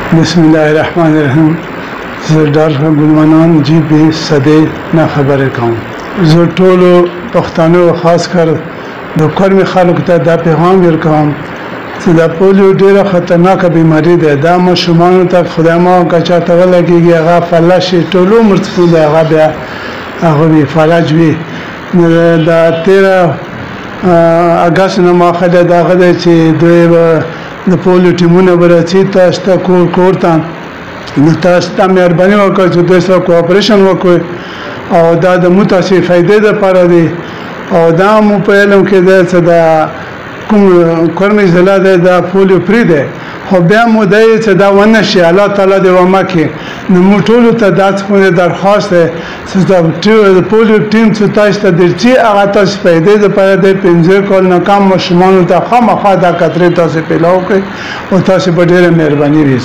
बिस्मिल्लाहिर्रहमानिर्रहीम डॉक्टर गुलमनान जी भी सदे न खबर कहूँ जो टोलो पख्तानो खास कर दोपहर में खालक दा पैगाम वर्काम दा पोलियो डेरा खतरनाक बीमारी है दा मशुमानों तक खुदामा का चाहता लगेगी आगा फलाशी टोलो मर्तफूल आगा बया आगा भी फलाज भी दा 13 अगस्त न माखले दा गदे ची दो د پولیو ټیمونه برسي تاسو ته کور ته نو تاسو ته مهرباني وکړئ چې دوی سره کوآپریشن وکړئ او دا د متاسف فائدې لپاره دی او دا مو په علم کې دی چې دا کوم کورمي ضلع دی دا پولیو فری دی خو بیا مو دی چې دا ونه شي الله تعالی دې وما کې نو موږ ټولو ته دا څه درخواست دی چې دا پولیو ټیم چې تاسو ته درچی هغه تاسو فائدې لپاره د 15 کال ناکام مشمانو ته خامخا دا کترې تاسو پیلاو کوي او تاسو په ډېره مهرباني وي